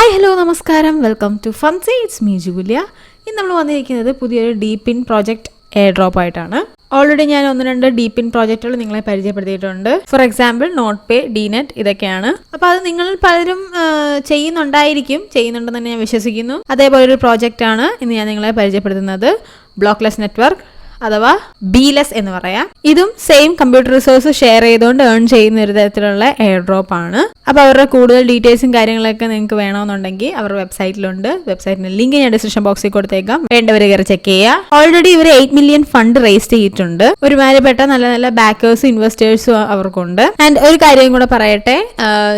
Hi hello നമസ്കാരം, welcome to Funsy. It's me Julia. ഇന്ന് നമ്മൾ വന്നിരിക്കുന്നത് പുതിയൊരു ഡീപിൻ പ്രോജക്റ്റ് എയർ ഡ്രോപ്പ് ആയിട്ടാണ്. ഓൾറെഡി ഞാൻ 1-2 ഡീപിൻ പ്രോജക്റ്റുകൾ നിങ്ങളെ പരിചയപ്പെടുത്തിയിട്ടുണ്ട്. For example Nodepay, DeNet, ഇതൊക്കെയാണ്. അപ്പോൾ അത് നിങ്ങൾ പലരും ചെയ്യുന്നുണ്ടെന്ന് തന്നെ ഞാൻ വിശ്വസിക്കുന്നു. അതേപോലെ ഒരു പ്രോജക്റ്റ് ആണ് ഇന്ന് ഞാൻ നിങ്ങളെ പരിചയപ്പെടുത്തുന്നത്. ബ്ലോക്ക്ലെസ് നെറ്റ്വർക്ക് അഥവാ ബിലെസ് എന്ന് പറയാം. ഇതും സെയിം കമ്പ്യൂട്ടർ റിസോഴ്സ് ഷെയർ ചെയ്തുകൊണ്ട് ഏൺ ചെയ്യുന്ന ഒരു തരത്തിലുള്ള എയർ ഡ്രോപ്പ് ആണ്. അപ്പോൾ അവരുടെ കൂടുതൽ ഡീറ്റെയിൽസും കാര്യങ്ങളൊക്കെ നിങ്ങൾക്ക് വേണമെന്നുണ്ടെങ്കിൽ അവരുടെ വെബ്സൈറ്റിലുണ്ട്. വെബ്സൈറ്റിന്റെ ലിങ്ക് ഞാൻ ഡിസ്ക്രിപ്ഷൻ ബോക്സിൽ കൊടുത്തേക്കാം, വേണ്ടവരെ കയറി ചെക്ക് ചെയ്യുക. ഓൾറെഡി ഇവർ 8 മില്യൺ ഫണ്ട് റേസ് ചെയ്തിട്ടുണ്ട്. ഒരുമാതിരിപ്പെട്ട നല്ല നല്ല ബാക്കേഴ്സും ഇൻവെസ്റ്റേഴ്സും അവർക്കുണ്ട്. ആൻഡ് ഒരു കാര്യം കൂടെ പറയട്ടെ,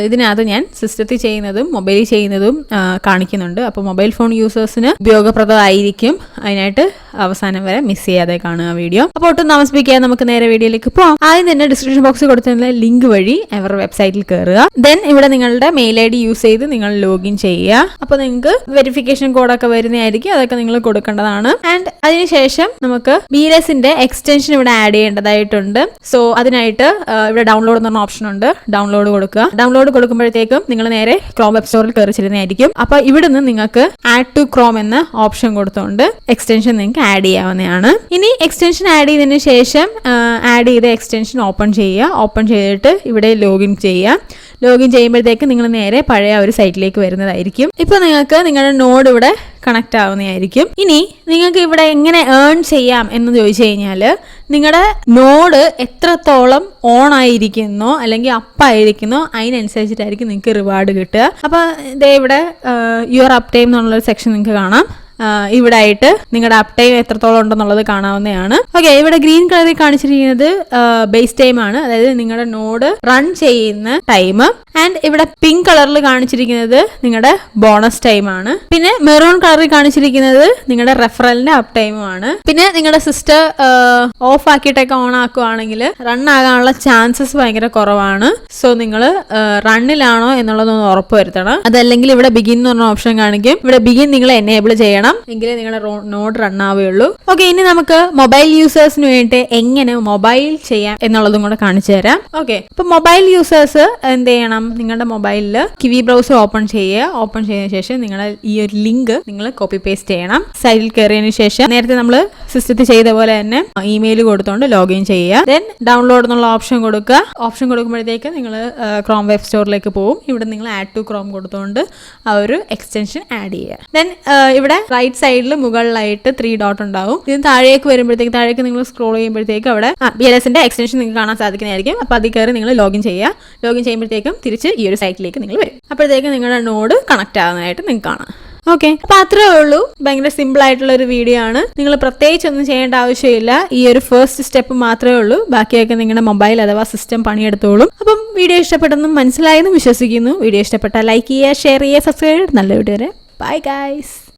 ഇതിനകത്ത് ഞാൻ സിസ്റ്റത്തിൽ ചെയ്യുന്നതും മൊബൈലിൽ ചെയ്യുന്നതും കാണിക്കുന്നുണ്ട്. അപ്പോൾ മൊബൈൽ ഫോൺ യൂസേഴ്സിന് ഉപയോഗപ്രദമായിരിക്കും. അതിനായിട്ട് അവസാനം വരെ മിസ് ചെയ്യാതെ കാണുക വീഡിയോ. അപ്പോൾ ഒട്ടും താമസിപ്പിക്കാതെ നമുക്ക് നേരെ വീഡിയോയിലേക്ക് പോകാം. ആദ്യം തന്നെ ഡിസ്ക്രിപ്ഷൻ ബോക്സിൽ കൊടുത്തിട്ടുള്ള ലിങ്ക് വഴി അവരുടെ വെബ്സൈറ്റിൽ കയറുക. ദെൻ ഇവിടെ നിങ്ങളുടെ മെയിൽ ID യൂസ് ചെയ്ത് നിങ്ങൾ ലോഗിൻ ചെയ്യുക. അപ്പോൾ നിങ്ങൾക്ക് വെരിഫിക്കേഷൻ കോഡൊക്കെ വരുന്നതായിരിക്കും, അതൊക്കെ നിങ്ങൾ കൊടുക്കേണ്ടതാണ്. ആൻഡ് അതിനുശേഷം നമുക്ക് ബിലെസിന്റെ എക്സ്റ്റൻഷൻ ഇവിടെ ആഡ് ചെയ്യേണ്ടതായിട്ടുണ്ട്. സോ അതിനായിട്ട് ഇവിടെ ഡൗൺലോഡ് എന്ന് പറഞ്ഞ ഓപ്ഷൻ ഉണ്ട്. ഡൗൺലോഡ് കൊടുക്കുക. ഡൗൺലോഡ് കൊടുക്കുമ്പോഴത്തേക്കും നിങ്ങൾ നേരെ ക്രോം വെബ് സ്റ്റോറിൽ കയറി ചെല്ലുന്നതായിരിക്കും. അപ്പോൾ ഇവിടുന്ന് നിങ്ങൾക്ക് ആഡ് ടു ക്രോം എന്ന ഓപ്ഷൻ കൊടുത്തുകൊണ്ട് എക്സ്റ്റൻഷൻ നിങ്ങൾക്ക് ആഡ് ചെയ്യാവുന്നതാണ്. ഇനി എക്സ്റ്റൻഷൻ ആഡ് ചെയ്തതിന് ശേഷം ആഡ് ചെയ്ത എക്സ്റ്റൻഷൻ ഓപ്പൺ ചെയ്യുക. ഓപ്പൺ ചെയ്തിട്ട് ഇവിടെ ലോഗിൻ ചെയ്യുക. ലോഗിൻ ചെയ്യുമ്പോഴത്തേക്ക് നിങ്ങൾ നേരെ പഴയ ഒരു സൈറ്റിലേക്ക് വരുന്നതായിരിക്കും. ഇപ്പോൾ നിങ്ങൾക്ക് നിങ്ങളുടെ നോഡ് ഇവിടെ കണക്ട് ആവുന്നതായിരിക്കും. ഇനി നിങ്ങൾക്ക് ഇവിടെ എങ്ങനെ ഏൺ ചെയ്യാം എന്ന് ചോദിച്ചു കഴിഞ്ഞാൽ, നിങ്ങളുടെ നോഡ് എത്രത്തോളം ഓൺ ആയിരിക്കുന്നോ അല്ലെങ്കിൽ അപ്പായിരിക്കുന്നോ അതിനനുസരിച്ചിട്ടായിരിക്കും നിങ്ങൾക്ക് റിവാർഡ് കിട്ടുക. അപ്പോൾ ഇതേ ഇവിടെ യുവർ അപ് ടൈം എന്നുള്ളൊരു സെക്ഷൻ നിങ്ങൾക്ക് കാണാം. ഇവിടെ ആയിട്ട് നിങ്ങളുടെ അപ് ടൈം എത്രത്തോളം ഉണ്ടെന്നുള്ളത് കാണാവുന്നതാണ്. ഓക്കെ, ഇവിടെ ഗ്രീൻ കളറിൽ കാണിച്ചിരിക്കുന്നത് ബേസ് ടൈം ആണ്, അതായത് നിങ്ങളുടെ നോഡ് റൺ ചെയ്യുന്ന ടൈം. ആൻഡ് ഇവിടെ പിങ്ക് കളറിൽ കാണിച്ചിരിക്കുന്നത് നിങ്ങളുടെ ബോണസ് ടൈം ആണ്. പിന്നെ മെറൂൺ കളറിൽ കാണിച്ചിരിക്കുന്നത് നിങ്ങളുടെ റെഫറലിന്റെ അപ് ടൈമും ആണ്. പിന്നെ നിങ്ങളുടെ സിസ്റ്റം ഓഫ് ആക്കിയിട്ടൊക്കെ ഓൺ ആക്കുവാണെങ്കിൽ റൺ ആകാനുള്ള ചാൻസസ് ഭയങ്കര കുറവാണ്. സോ നിങ്ങൾ റണ്ണിലാണോ എന്നുള്ളതൊന്ന് ഉറപ്പ് വരുത്തണം. അതല്ലെങ്കിൽ ഇവിടെ ബിഗിൻ എന്ന് പറഞ്ഞ ഓപ്ഷൻ കാണിക്കും. ഇവിടെ ബിഗിൻ നിങ്ങൾ എനേബിൾ ചെയ്യണം, എങ്കിലേ നിങ്ങളുടെ നോഡ് റൺ ആവുകയുള്ളൂ. ഓക്കെ, ഇനി നമുക്ക് മൊബൈൽ യൂസേഴ്സിന് വേണ്ടി എങ്ങനെ മൊബൈൽ ചെയ്യാം എന്നുള്ളതും കൂടെ കാണിച്ചു തരാം. ഓക്കെ, അപ്പൊ മൊബൈൽ യൂസേഴ്സ് എന്ത് ചെയ്യണം? നിങ്ങളുടെ മൊബൈലിൽ കിവി ബ്രൗസർ ഓപ്പൺ ചെയ്യുക. ഓപ്പൺ ചെയ്തതിനു ശേഷം നിങ്ങളുടെ ഈ ഒരു ലിങ്ക് നിങ്ങൾ കോപ്പി പേസ്റ്റ് ചെയ്യണം. സൈറ്റിൽ കയറിയതിനു ശേഷം നേരത്തെ നമ്മൾ സിസ്റ്റത്തിൽ ചെയ്ത പോലെ തന്നെ ഇമെയിൽ കൊടുത്തുകൊണ്ട് ലോഗിൻ ചെയ്യുക. ദെൻ ഡൗൺലോഡ് എന്നുള്ള ഓപ്ഷൻ കൊടുക്കുക. ഓപ്ഷൻ കൊടുക്കുമ്പോഴത്തേക്ക് നിങ്ങൾ ക്രോം വെബ് സ്റ്റോറിലേക്ക് പോകും. ഇവിടെ നിങ്ങൾ ആഡ് ടു ക്രോം കൊടുത്തുകൊണ്ട് ആ ഒരു എക്സ്റ്റൻഷൻ ആഡ് ചെയ്യുക. ദെൻ ഇവിടെ റൈറ്റ് സൈഡിൽ മുകളിലായിട്ട് 3 ഡോട്ട് ഉണ്ടാവും. ഇതിന് താഴേക്ക് വരുമ്പോഴത്തേക്ക് നിങ്ങൾ സ്ക്രോൾ ചെയ്യുമ്പോഴത്തേക്ക് അവിടെ ബിലെസിന്റെ എക്സ്റ്റൻഷൻ നിങ്ങൾക്ക് കാണാൻ സാധിക്കുന്നതായിരിക്കും. അപ്പോൾ അതിൽ കയറി നിങ്ങൾ ലോഗിൻ ചെയ്യുക. ലോഗിൻ ചെയ്യുമ്പോഴത്തേക്കും തിരിച്ച് ഈ ഒരു സൈറ്റിലേക്ക് നിങ്ങൾ വരും. അപ്പോഴത്തേക്കും നിങ്ങളുടെ നോഡ് കണക്ട് ആവുന്നതായിട്ട് നിങ്ങൾക്ക് കാണാം. ഓക്കെ, അപ്പൊ അത്രേ ഉള്ളൂ. ഭയങ്കര സിമ്പിൾ ആയിട്ടുള്ള ഒരു വീഡിയോ ആണ്. നിങ്ങൾ പ്രത്യേകിച്ച് ഒന്നും ചെയ്യേണ്ട ആവശ്യമില്ല. ഈ ഒരു ഫസ്റ്റ് സ്റ്റെപ്പ് മാത്രമേ ഉള്ളൂ. ബാക്കിയൊക്കെ നിങ്ങളുടെ മൊബൈൽ അഥവാ സിസ്റ്റം പണിയെടുത്തോളും. അപ്പം വീഡിയോ ഇഷ്ടപ്പെട്ടെന്നും മനസ്സിലായെന്നും വിശ്വസിക്കുന്നു. വീഡിയോ ഇഷ്ടപ്പെട്ടാൽ ലൈക്ക് ചെയ്യുക, ഷെയർ ചെയ്യുക, സബ്സ്ക്രൈബ് ചെയ്യുക. നല്ല വീഡിയോ വരെ. Bye guys.